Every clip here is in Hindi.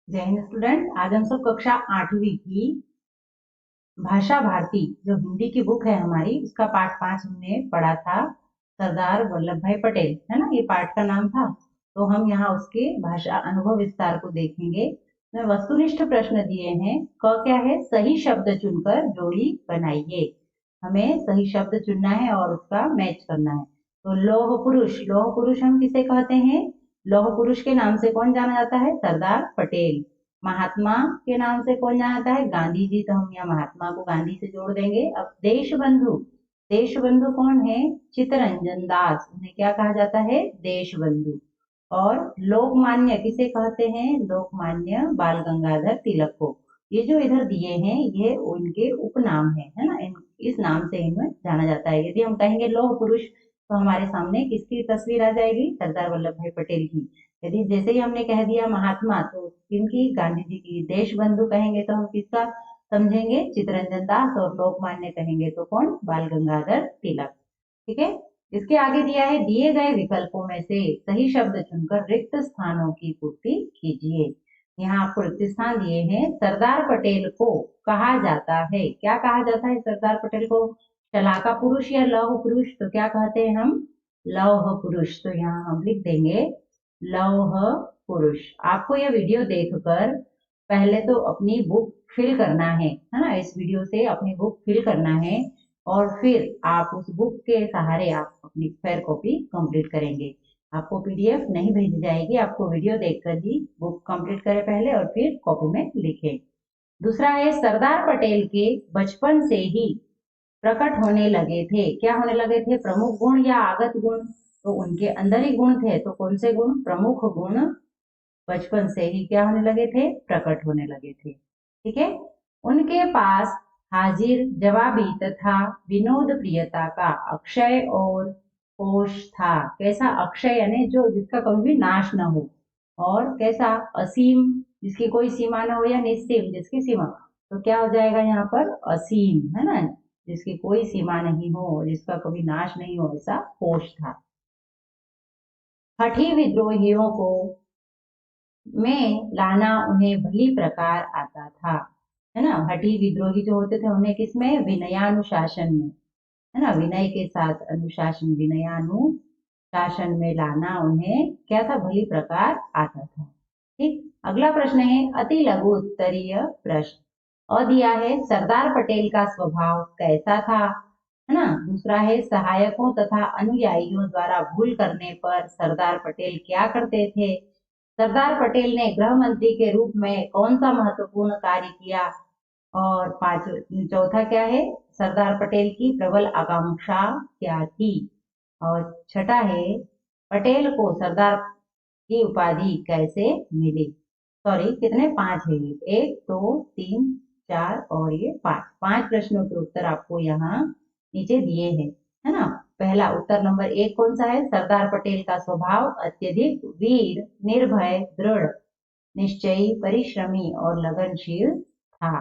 जय हिंद स्टूडेंट। आज हम सब कक्षा 8वीं की भाषा भारती जो हिंदी की बुक है हमारी, उसका पाठ 5 हमने पढ़ा था। सरदार वल्लभ भाई पटेल, है ना, ये पाठ का नाम था। तो हम यहाँ उसके भाषा अनुभव विस्तार को देखेंगे। मैं वस्तुनिष्ठ प्रश्न दिए हैं। क क्या है? सही शब्द चुनकर जोड़ी बनाइए। हमें सही शब्द चुनना है और उसका मैच करना है। तो लौह पुरुष, लौह पुरुष हम किसे कहते हैं? लौह पुरुष के नाम से कौन जाना जाता है? सरदार पटेल। महात्मा के नाम से कौन जाना जाता है? गांधी जी। तो हम यहाँ महात्मा को गांधी से जोड़ देंगे। अब देश बंधु, देश बंधु कौन है? चित्तरंजन दास। उन्हें क्या कहा जाता है? देश बंधु। और लोकमान्य किसे कहते हैं? लोकमान्य बाल गंगाधर तिलक को। ये जो इधर दिए हैं ये उनके उपनाम है ना। इस नाम से इन्हें जाना जाता है। यदि हम कहेंगे लौह पुरुष तो हमारे सामने किसकी तस्वीर आ जाएगी? सरदार वल्लभ भाई पटेल की। यदि जैसे ही हमने कह दिया महात्मा तो किनकी? गांधी जी की। देश बंधु कहेंगे तो हम किसका समझेंगे? चित्तरंजन दास। और लोकमान्य कहेंगे तो कौन? बाल गंगाधर तिलक। ठीक है। इसके आगे दिया है दिए गए विकल्पों में से सही शब्द चुनकर रिक्त स्थानों की पूर्ति कीजिए। यहाँ आपको रिक्त स्थान दिए हैं। सरदार पटेल को कहा जाता है, क्या कहा जाता है सरदार पटेल को? शलाका पुरुष या लौह पुरुष? तो क्या कहते हैं हम? लौह पुरुष। तो यहाँ हम लिख देंगे लौह पुरुष। आपको यह वीडियो देखकर पहले तो अपनी बुक फिल करना है ना। इस वीडियो से अपनी बुक फिल करना है और फिर आप उस बुक के सहारे आप अपनी फेयर कॉपी कंप्लीट करेंगे। आपको पीडीएफ नहीं भेजी जाएगी, आपको वीडियो देखकर ही बुक कंप्लीट करें पहले और फिर कॉपी में लिखें। दूसरा है सरदार पटेल के बचपन से ही प्रकट होने लगे थे। क्या होने लगे थे? प्रमुख गुण या आगत गुण? तो उनके अंदर ही गुण थे। तो कौन से गुण? प्रमुख गुण बचपन से ही क्या होने लगे थे? प्रकट होने लगे थे। ठीक है। उनके पास हाजिर जवाबी तथा विनोद प्रियता का अक्षय और कोश था। कैसा? अक्षय यानी जो जिसका कभी भी नाश न हो। और कैसा? असीम, जिसकी कोई सीमा न हो, या निस्सीम, जिसकी सीमा। तो क्या हो जाएगा यहाँ पर? असीम, है ना, जिसकी कोई सीमा नहीं हो, जिसका कभी नाश नहीं हो, ऐसा कोश था। हठी विद्रोहियों को में लाना उन्हें भली प्रकार आता था। है ना। हठी विद्रोही जो होते थे उन्हें किसमें? विनयानुशासन में, है ना, विनय के साथ अनुशासन, विनयानुशासन में लाना उन्हें क्या था? भली प्रकार आता था। ठीक। अगला प्रश्न है अति लघु उत्तरीय प्रश्न। दिया है सरदार पटेल का स्वभाव कैसा था? है ना। दूसरा है सहायकों तथा अनुयायियों द्वारा भूल करने पर सरदार पटेल क्या करते थे? सरदार पटेल ने गृह मंत्री के रूप में कौन सा महत्वपूर्ण कार्य किया? और चौथा क्या है? सरदार पटेल की प्रबल आकांक्षा क्या थी? और छठा है पटेल को सरदार की उपाधि कैसे मिली? सॉरी, कितने? 5 है ये। 1 2 3 4 और ये 5। 5 प्रश्नों के उत्तर आपको यहाँ नीचे दिए हैं, है ना। पहला उत्तर नंबर 1 कौन सा है? सरदार पटेल का स्वभाव अत्यधिक वीर, निर्भय, दृढ़ निश्चयी, परिश्रमी और लगनशील था।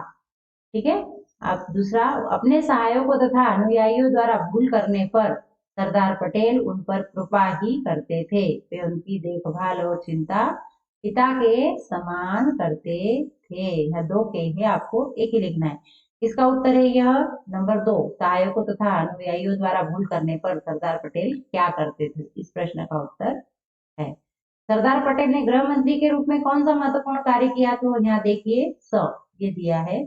ठीक है। अब दूसरा, अपने सहायकों तथा अनुयायियों द्वारा भूल करने पर सरदार पटेल उन पर कृपा ही करते थे। वे उनकी देखभाल और चिंता पिता के समान करते थे। यह 2 के है, आपको एक ही लिखना है। इसका उत्तर है यह नंबर 2, सहायकों तथा अनुयायियों द्वारा भूल करने पर सरदार पटेल क्या करते थे। इस प्रश्न का उत्तर है सरदार पटेल ने गृह मंत्री के रूप में कौन सा महत्वपूर्ण कार्य किया? तो यहाँ देखिए ये दिया है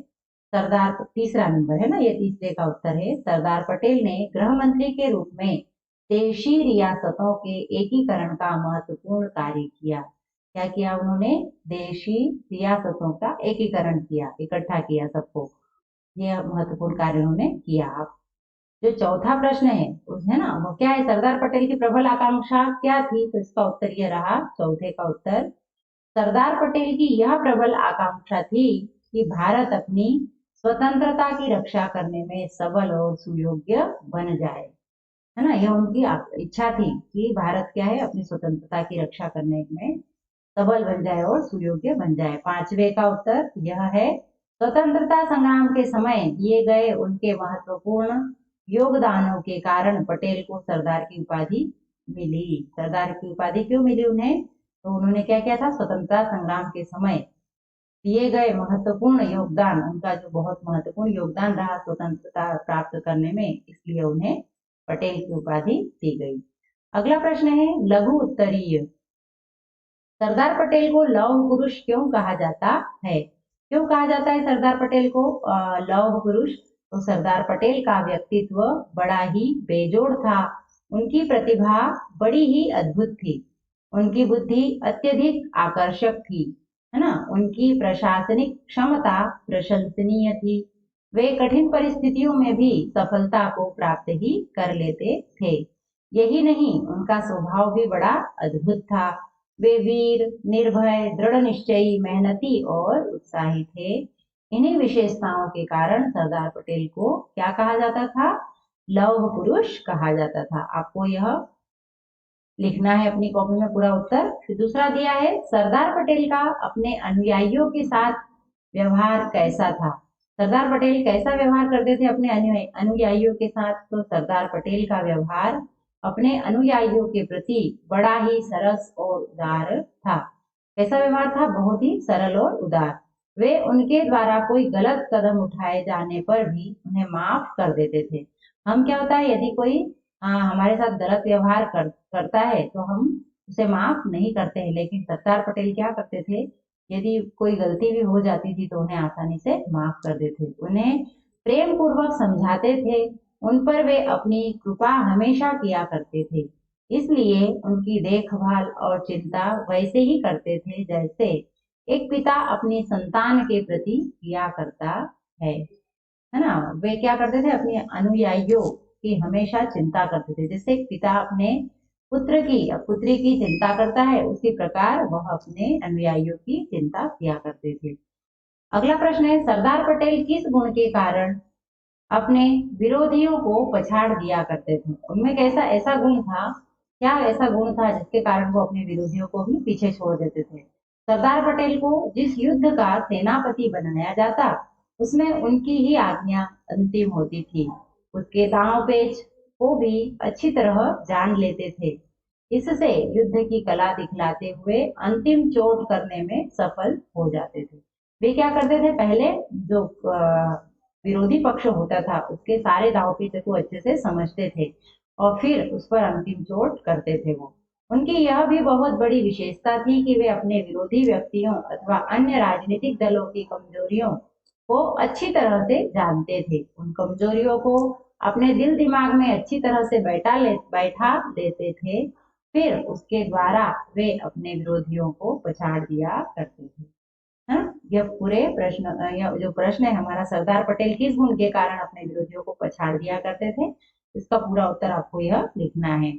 सरदार, तीसरा नंबर है ना, ये तीसरे का उत्तर है। सरदार पटेल ने गृह मंत्री के रूप में देशी रियासतों के एकीकरण का महत्वपूर्ण कार्य किया। क्या किया उन्होंने? देशी रियासतों का एकीकरण किया, इकट्ठा किया सबको। यह महत्वपूर्ण कार्य उन्होंने किया। जो चौथा प्रश्न है उस है ना, वो क्या है? सरदार पटेल की प्रबल आकांक्षा क्या थी? तो इसका उत्तर यह रहा, चौथे का उत्तर। सरदार पटेल की यह प्रबल आकांक्षा थी कि भारत अपनी स्वतंत्रता की रक्षा करने में सबल और सुयोग्य बन जाए। है ना, यह उनकी इच्छा थी कि भारत क्या है? अपनी स्वतंत्रता की रक्षा करने में सबल बन जाए और सुयोग्य बन जाए। पांचवे का उत्तर यह है स्वतंत्रता संग्राम के समय दिए गए उनके महत्वपूर्ण योगदानों के कारण पटेल को सरदार की उपाधि मिली। सरदार की उपाधि क्यों मिली उन्हें? तो उन्होंने क्या किया था? स्वतंत्रता संग्राम के समय दिए गए महत्वपूर्ण योगदान, उनका जो बहुत महत्वपूर्ण योगदान रहा स्वतंत्रता प्राप्त करने में, इसलिए उन्हें पटेल की उपाधि दी गई। अगला प्रश्न है लघु उत्तरीय। सरदार पटेल को लौह पुरुष क्यों कहा जाता है? क्यों कहा जाता है सरदार पटेल को लौह पुरुष? तो सरदार पटेल का व्यक्तित्व बड़ा ही बेजोड़ था। उनकी प्रतिभा बड़ी ही अद्भुत थी। उनकी बुद्धि अत्यधिक आकर्षक थी, है ना। उनकी प्रशासनिक क्षमता प्रशंसनीय थी। वे कठिन परिस्थितियों में भी सफलता को प्राप्त ही कर लेते थे। यही नहीं, उनका स्वभाव भी बड़ा अद्भुत था। वे वीर, निर्भय, दृढ़ निश्चयी, मेहनती और उत्साही थे। इन्हीं विशेषताओं के कारण सरदार पटेल को क्या कहा जाता था? लौह पुरुष कहा जाता था। आपको यह लिखना है अपनी कॉपी में पूरा उत्तर। फिर दूसरा दिया है सरदार पटेल का अपने अनुयायियों के साथ व्यवहार कैसा था? सरदार पटेल कैसा व्यवहार करते थे अपने अनुयायियों के साथ? तो सरदार पटेल का व्यवहार अपने अनुयायियों के प्रति बड़ा ही सरस और उदार था। कैसा व्यवहार था? बहुत ही सरल और उदार। वे उनके द्वारा कोई गलत कदम उठाए जाने पर भी उन्हें माफ कर देते थे। हम क्या होता है, यदि कोई हमारे साथ गलत व्यवहार करता है तो हम उसे माफ नहीं करते हैं, लेकिन सरदार पटेल क्या करते थे, यदि कोई गलती भी हो जाती थी तो उन्हें आसानी से माफ कर देते, उन्हें प्रेम पूर्वक समझाते थे। उन पर वे अपनी कृपा हमेशा किया करते थे। इसलिए उनकी देखभाल और चिंता वैसे ही करते थे जैसे एक पिता अपनी संतान के प्रति किया करता है ना। वे क्या करते थे, अपने अनुयायियों की हमेशा चिंता करते थे। जैसे एक पिता अपने पुत्र की या पुत्री की चिंता करता है, उसी प्रकार वह अपने अनुयायियों की चिंता किया करते थे। अगला प्रश्न है सरदार पटेल किस गुण के कारण अपने विरोधियों को पछाड़ दिया करते थे? उनमें कैसा ऐसा गुण था, क्या ऐसा गुण था जिसके कारण वो अपने विरोधियों को भी पीछे छोड़ देते थे? सरदार पटेल को जिस युद्ध का सेनापति बनाया जाता, उसमें उनकी ही आज्ञा अंतिम होती थी। उसके दांव पेच को भी अच्छी तरह जान लेते थे। इससे युद्ध की कला दिखलाते हुए अंतिम चोट करने में सफल हो जाते थे। वे क्या करते थे, पहले जो विरोधी पक्ष होता था उसके सारे दाव पेच को अच्छे से समझते थे और फिर उस पर अंतिम चोट करते थे। वो उनकी यह भी बहुत बड़ी विशेषता थी कि वे अपने विरोधी व्यक्तियों अथवा अन्य राजनीतिक दलों की कमजोरियों को अच्छी तरह से जानते थे। उन कमजोरियों को अपने दिल दिमाग में अच्छी तरह से बैठा लेते थे। फिर उसके द्वारा वे अपने विरोधियों को पछाड़ दिया करते थे। हाँ, यह पूरे प्रश्न, यह जो प्रश्न है हमारा, सरदार पटेल किस गुण के कारण अपने विरोधियों को पछाड़ दिया करते थे, इसका पूरा उत्तर आपको यह लिखना है।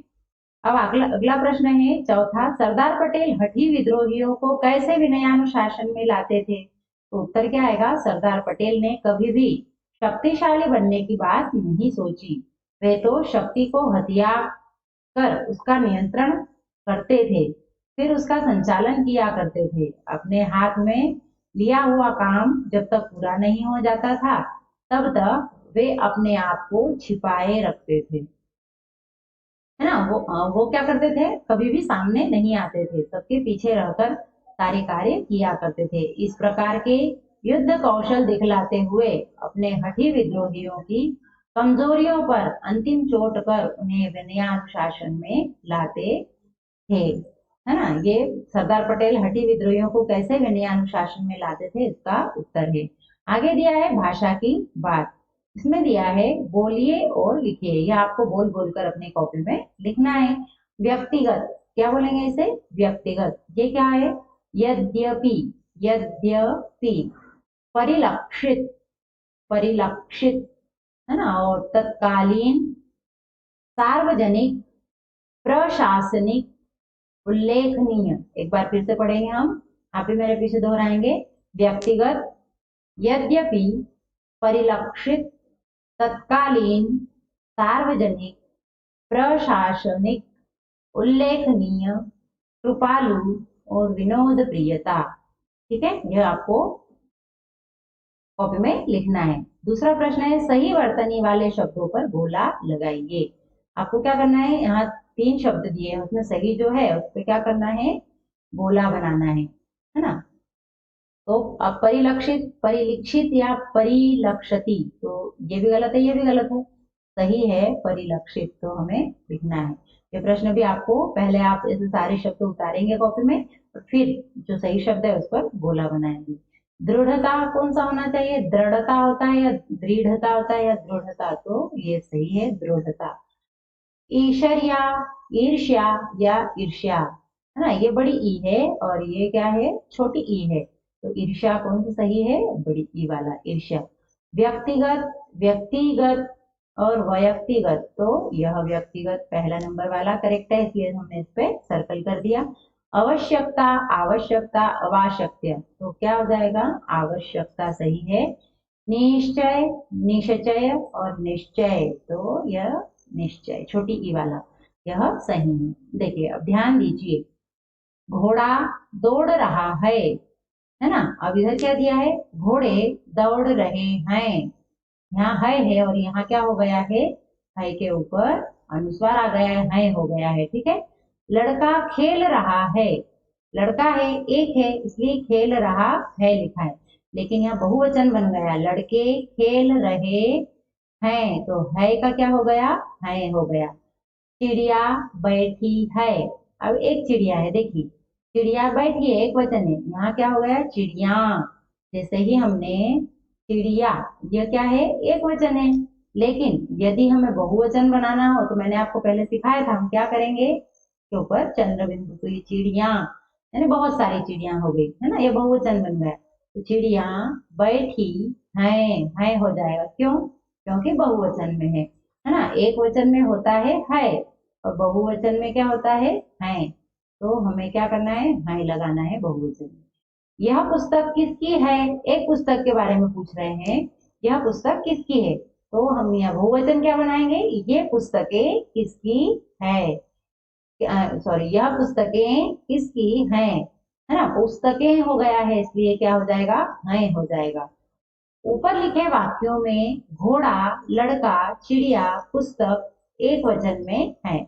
अब अगला अगला प्रश्न है चौथा, सरदार पटेल हठी विद्रोहियों को कैसे विनयानुशासन में लाते थे? तो उत्तर क्या आएगा, सरदार पटेल ने कभी भी शक्तिशाली बनने की बात नहीं सोची। वे तो शक्ति को हथियार कर उसका नियंत्रण करते थे, फिर उसका संचालन किया करते थे। अपने हाथ में लिया हुआ काम जब तक पूरा नहीं हो जाता था, तब तक वे अपने आप को छिपाए रखते थे, है ना। वो क्या करते थे, कभी भी सामने नहीं आते थे, सबके पीछे रहकर सारे कार्य किया करते थे। इस प्रकार के युद्ध कौशल दिखलाते हुए अपने हठी विद्रोहियों की कमजोरियों पर अंतिम चोट कर उन्हें विनयानुशासन में लाते थे, है ना। ये सरदार पटेल हठी विद्रोहियों को कैसे विनयानुशासन में लाते थे, इसका उत्तर है। आगे दिया है भाषा की बात। इसमें दिया है बोलिए और लिखिए। यह आपको बोल बोलकर अपनी कॉपी में लिखना है। व्यक्तिगत, क्या बोलेंगे इसे, व्यक्तिगत। ये क्या है, यद्यपि, यद्यपि, परिलक्षित, परिलक्षित, है ना। और तत्कालीन, सार्वजनिक, प्रशासनिक, उल्लेखनीय। एक बार फिर से पढ़ेंगे हम, आप भी मेरे पीछे दोहराएंगे। व्यक्तिगत, यद्यपि, परिलक्षित, तत्कालीन, सार्वजनिक, प्रशासनिक, उल्लेखनीय, कृपालु और विनोद प्रियता। ठीक है, यह आपको कॉपी में लिखना है। दूसरा प्रश्न है सही वर्तनी वाले शब्दों पर बोला लगाइए। आपको क्या करना है, यहाँ 3 शब्द दिए हैं, उसमें सही जो है उस पर क्या करना है, बोला बनाना है ना। तो अब परिलक्षित, परिलक्षित या परिलक्षति, तो ये भी गलत है, ये भी गलत है। सही है परिलक्षित, तो हमें लिखना है। ये प्रश्न भी आपको पहले आप ऐसे सारे शब्द उतारेंगे कॉपी में और फिर जो सही शब्द है उस पर गोला बनाएंगे। दृढ़ता कौन सा होना चाहिए? दृढ़ता होता है या दृढ़ता होता है या दृढ़ता? तो ये सही है दृढ़ता। ईर्ष्या, ईर्ष्या या ईर्ष्या, है ना, ये बड़ी ई है और ये क्या है? छोटी ई है। तो ईर्ष्या कौन सा सही है? बड़ी ई वाला ईर्ष्या। व्यक्तिगत, व्यक्तिगत और व्यक्तिगत, तो यह व्यक्तिगत पहला नंबर वाला करेक्ट है, इसलिए हमने इस पे सर्कल कर दिया। आवश्यकता, आवश्यकता, आवश्यकता, तो क्या हो जाएगा? आवश्यकता सही है। निश्चय, निश्चय और निश्चय, तो यह निश्चय छोटी ई वाला यह सही है। देखिए अब ध्यान दीजिए, घोड़ा दौड़ रहा है ना। अब इधर क्या दिया है? घोड़े दौड़ रहे हैं। यहाँ है और यहाँ क्या हो गया है के ऊपर अनुस्वार आ गया है हो गया है, ठीक है। लड़का खेल रहा है, लड़का है एक है इसलिए खेल रहा है लिखा है, लेकिन यहाँ बहुवचन बन गया, लड़के खेल रहे हैं, तो है का क्या हो गया? है हो गया। चिड़िया बैठी है, अब एक चिड़िया है, देखिए चिड़िया बैठी है, एक वचन है, यहाँ क्या हो गया? चिड़िया। जैसे ही हमने चिड़िया, यह क्या है? एक वचन है, लेकिन यदि हमें बहुवचन बनाना हो तो मैंने आपको पहले सिखाया था, हम क्या करेंगे? के ऊपर चंद्र बिंदु, तो ये चिड़िया यानी बहुत सारी चिड़िया हो गई, है ना, ये बहुवचन बन गया। तो चिड़िया बैठी है हो जाएगा, क्यों? क्योंकि बहुवचन में है ना। एक वचन में होता है और बहुवचन में क्या होता है। तो हमें क्या करना है लगाना है बहुवचन में। यह पुस्तक किसकी है? एक पुस्तक के बारे में पूछ रहे हैं, यह पुस्तक किसकी है? तो हम यह बहुवचन क्या बनाएंगे? ये पुस्तकें किसकी है, सॉरी यह पुस्तकें किसकी हैं, है ना। पुस्तकें हो गया है इसलिए क्या हो जाएगा? हैं हो जाएगा। ऊपर लिखे वाक्यों में घोड़ा, लड़का, चिड़िया, पुस्तक एक वचन में है।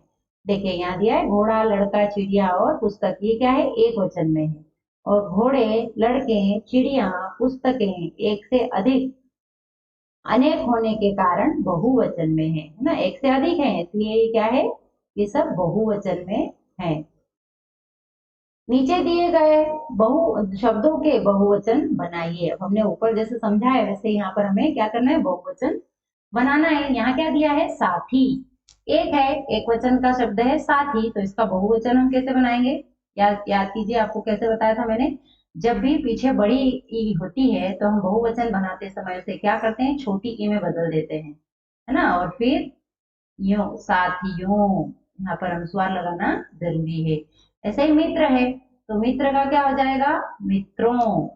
देखिए यहाँ दिया है घोड़ा, लड़का, चिड़िया और पुस्तक, ये क्या है? एक वचन में है। और घोड़े, लड़के, चिड़िया, पुस्तकें एक से अधिक, अनेक होने के कारण बहुवचन में है ना, एक से अधिक है इसलिए ये क्या है? ये सब बहुवचन में है। नीचे दिए गए बहु शब्दों के बहुवचन बनाइए। अब हमने ऊपर जैसे समझा है वैसे यहाँ पर हमें क्या करना है? बहुवचन बनाना है। यहाँ क्या दिया है? साथी, एक है, एक वचन का शब्द है साथी, तो इसका बहुवचन हम कैसे बनाएंगे? याद कीजिए, आपको कैसे बताया था मैंने? जब भी पीछे बड़ी ई होती है तो हम बहुवचन बनाते समय उसे क्या करते हैं? छोटी ई में बदल देते हैं, है ना। और फिर यूं साथियों, यहाँ पर अनुस्वार लगाना जरूरी है। ऐसे ही मित्र है तो मित्र का क्या हो जाएगा? मित्रों,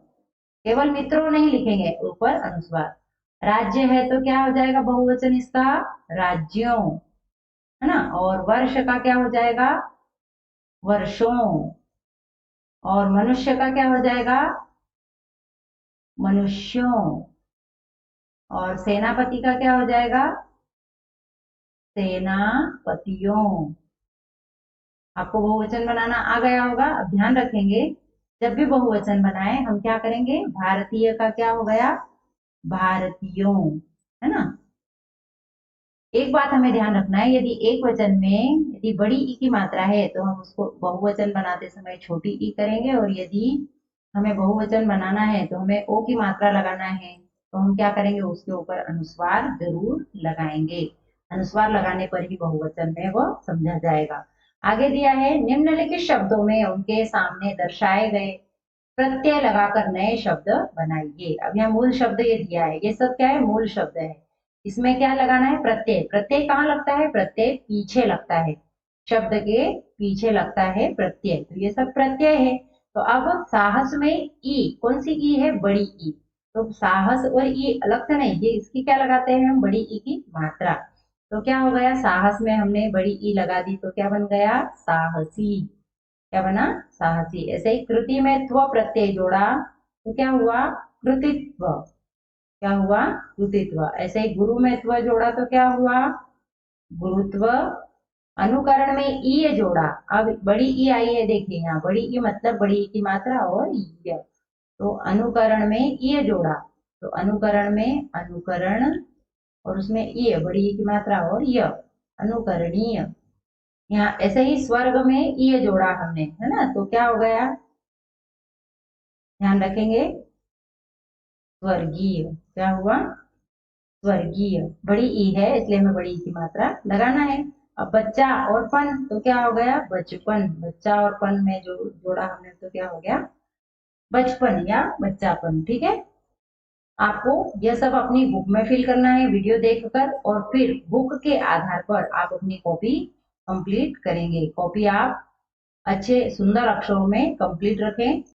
केवल मित्रों नहीं लिखेंगे, ऊपर अनुस्वार। राज्य है तो क्या हो जाएगा बहुवचन इसका? राज्यों, है ना। और वर्ष का क्या हो जाएगा? वर्षों। और मनुष्य का क्या हो जाएगा? मनुष्यों। और सेनापति का क्या हो जाएगा? सेनापतियों। आपको बहुवचन बनाना आ गया होगा। अब ध्यान रखेंगे, जब भी बहुवचन बनाए हम क्या करेंगे? भारतीय का क्या हो गया? भारतीयों, है ना। एक बात हमें ध्यान रखना है, यदि एक वचन में यदि बड़ी ई की मात्रा है तो हम उसको बहुवचन बनाते समय छोटी ई करेंगे, और यदि हमें बहुवचन बनाना है तो हमें ओ की मात्रा लगाना है, तो हम क्या करेंगे? उसके ऊपर अनुस्वार जरूर लगाएंगे। अनुस्वार लगाने पर ही बहुवचन में वो समझा जाएगा। आगे दिया है, निम्नलिखित शब्दों में उनके सामने दर्शाए गए प्रत्यय लगाकर नए शब्द बनाइए। अब यहाँ मूल शब्द ये दिया है, ये सब क्या है? मूल शब्द है। इसमें क्या लगाना है? प्रत्यय। प्रत्यय कहाँ लगता है? प्रत्यय पीछे लगता है, शब्द के पीछे लगता है प्रत्यय, तो ये सब प्रत्यय है। तो अब साहस में ई, कौन सी ई है? बड़ी ई। तो साहस और ई अलग से नहीं, ये इसकी क्या लगाते हैं हम? बड़ी ई की मात्रा। तो क्या हो गया? साहस में हमने बड़ी ई लगा दी तो क्या बन गया? साहसी। क्या बना? साहसी। ऐसे ही कृति में त्व प्रत्यय जोड़ा तो क्या हुआ? कृतित्व। क्या हुआ? कृतित्व। ऐसे ही गुरु में त्व जोड़ा तो क्या हुआ? गुरुत्व। अनुकरण में ई जोड़ा, अब बड़ी ई आई है, देखिए यहाँ बड़ी ई मतलब बड़ी ई की मात्रा और य, तो अनुकरण में ईय जोड़ा, तो अनुकरण में अनुकरण और उसमें ईय, बड़ी ई की मात्रा और य, अनुकरणीय। यहाँ ऐसे ही स्वर्ग में ईय जोड़ा हमने, है ना, तो क्या हो गया, ध्यान रखेंगे, स्वर्गीय। क्या हुआ, स्वर्गीय। बड़ी ई है इसलिए हमें बड़ी ई की मात्रा लगाना है। अब बच्चा और पन, तो क्या हो गया, बचपन। बच्चा और पन में जो जोड़ा हमने, तो क्या हो गया, बचपन या बच्चापन। ठीक है, आपको यह सब अपनी बुक में फिल करना है वीडियो देखकर, और फिर बुक के आधार पर आप अपनी कॉपी कंप्लीट करेंगे। कॉपी आप अच्छे सुंदर अक्षरों में कंप्लीट रखें।